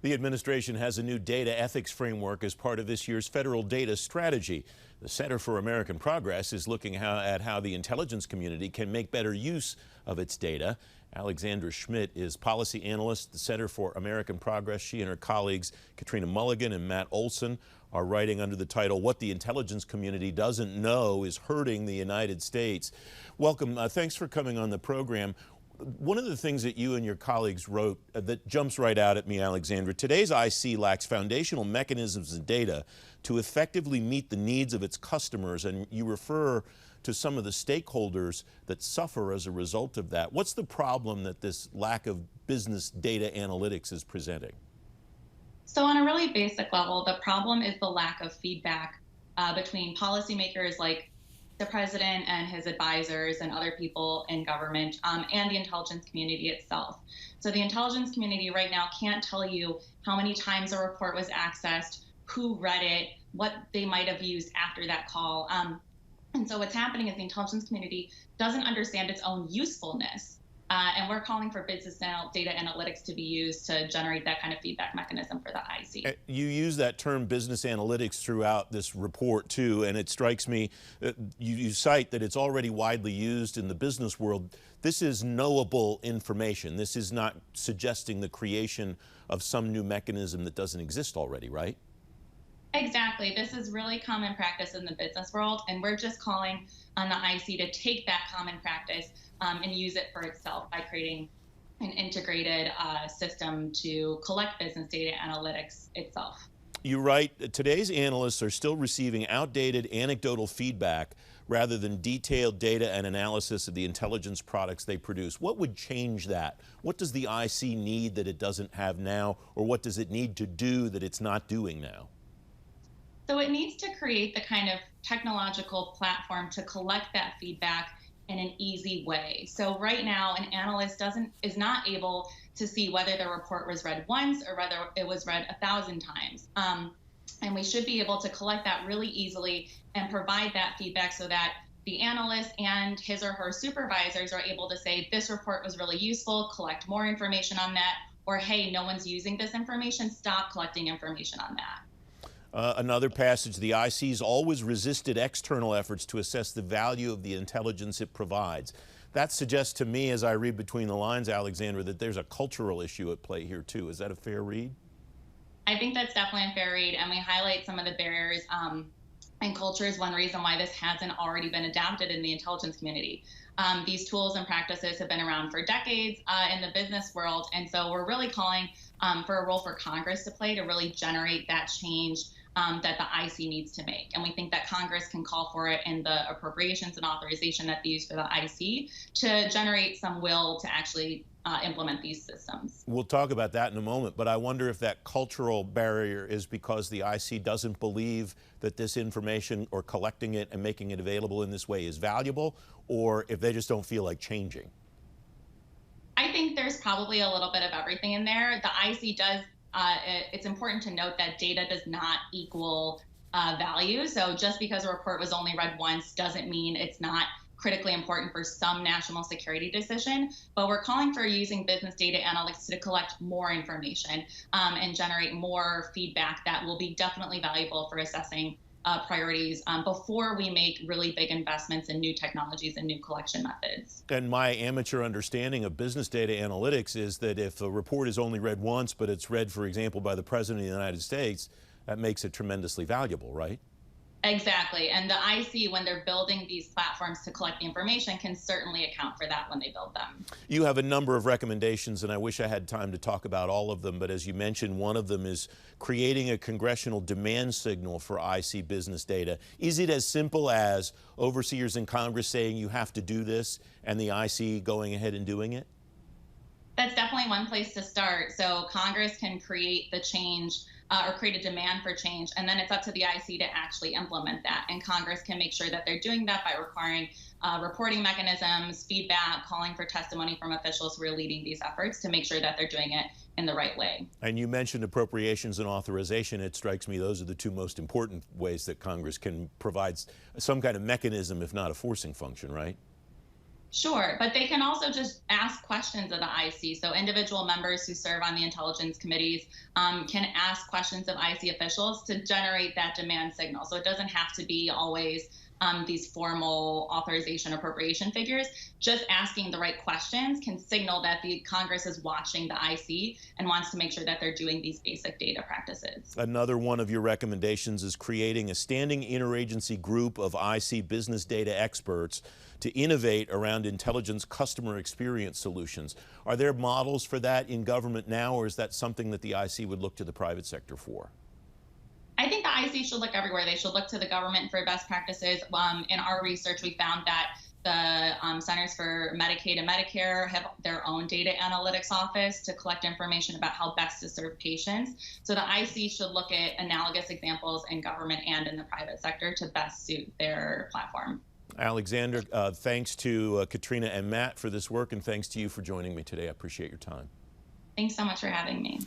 The administration has a new data ethics framework as part of this year's federal data strategy. The Center for American Progress is looking at how the intelligence community can make better use of its data. Alexandra Schmitt is policy analyst at the Center for American Progress. She and her colleagues, Katrina Mulligan and Matt Olson, are writing under the title, "What the Intelligence Community Doesn't Know is Hurting the United States." Welcome. Thanks for coming on the program. One of the things that you and your colleagues wrote that jumps right out at me, Alexandra, today's IC lacks foundational mechanisms and data to effectively meet the needs of its customers, and you refer to some of the stakeholders that suffer as a result of that. What's the problem that this lack of business data analytics is presenting? So on a really basic level, the problem is the lack of feedback between policymakers like the president and his advisors and other people in government and the intelligence community itself. So the intelligence community right now can't tell you how many times a report was accessed, who read it, what they might have used after that call. And so what's happening is the intelligence community doesn't understand its own usefulness. And we're calling for business data analytics to be used to generate that kind of feedback mechanism for the IC. You use that term business analytics throughout this report too, and it strikes me, you cite that it's already widely used in the business world. This is knowable information. This is not suggesting the creation of some new mechanism that doesn't exist already, right? Exactly. This is really common practice in the business world, and we're just calling on the IC to take that common practice and use it for itself by creating an integrated system to collect business data analytics itself. You write, today's analysts are still receiving outdated anecdotal feedback rather than detailed data and analysis of the intelligence products they produce. What would change that? What does the IC need that it doesn't have now, or what does it need to do that it's not doing now? So it needs to create the kind of technological platform to collect that feedback in an easy way. So right now, an analyst is not able to see whether the report was read once or whether it was read 1,000 times. And we should be able to collect that really easily and provide that feedback so that the analyst and his or her supervisors are able to say, this report was really useful, collect more information on that, or hey, no one's using this information, stop collecting information on that. Another passage, the IC's always resisted external efforts to assess the value of the intelligence it provides. That suggests to me, as I read between the lines, Alexandra, that there's a cultural issue at play here too. Is that a fair read? I think that's definitely a fair read, and we highlight some of the barriers and culture is one reason why this hasn't already been adopted in the intelligence community. These tools and practices have been around for decades in the business world, and so we're really calling for a role for Congress to play to really generate that change that the IC needs to make. And we think that Congress can call for it in the appropriations and authorization that they use for the IC to generate some will to actually implement these systems. We'll talk about that in a moment, but I wonder if that cultural barrier is because the IC doesn't believe that this information or collecting it and making it available in this way is valuable, or if they just don't feel like changing. I think there's probably a little bit of everything in there. The IC does it's important to note that data does not equal value. So just because a report was only read once doesn't mean it's not critically important for some national security decision. But we're calling for using business data analytics to collect more information and generate more feedback that will be definitely valuable for assessing priorities before we make really big investments in new technologies and new collection methods. And my amateur understanding of business data analytics is that if a report is only read once, but it's read, for example, by the President of the United States, that makes it tremendously valuable, right? Exactly. And the IC, when they're building these platforms to collect the information, can certainly account for that when they build them. You have a number of recommendations, and I wish I had time to talk about all of them, but as you mentioned, one of them is creating a congressional demand signal for IC business data. Is it as simple as overseers in Congress saying you have to do this and the IC going ahead and doing it? That's definitely one place to start. So Congress can create the change or create a demand for change, and then it's up to the IC to actually implement that. And Congress can make sure that they're doing that by requiring reporting mechanisms, feedback, calling for testimony from officials who are leading these efforts to make sure that they're doing it in the right way. And you mentioned appropriations and authorization. It strikes me those are the two most important ways that Congress can provide some kind of mechanism, if not a forcing function, right? Sure, but they can also just ask questions of the IC. So individual members who serve on the intelligence committees can ask questions of IC officials to generate that demand signal. So it doesn't have to be always these formal authorization appropriation figures. Just asking the right questions can signal that the Congress is watching the IC and wants to make sure that they're doing these basic data practices. Another one of your recommendations is creating a standing interagency group of IC business data experts to innovate around intelligence customer experience solutions. Are there models for that in government now, or is that something that the IC would look to the private sector for? I think the IC should look everywhere. They should look to the government for best practices. In our research, we found that the Centers for Medicaid and Medicare have their own data analytics office to collect information about how best to serve patients. So the IC should look at analogous examples in government and in the private sector to best suit their platform. Alexandra, thanks to Katrina and Matt for this work, and thanks to you for joining me today. I appreciate your time. Thanks so much for having me.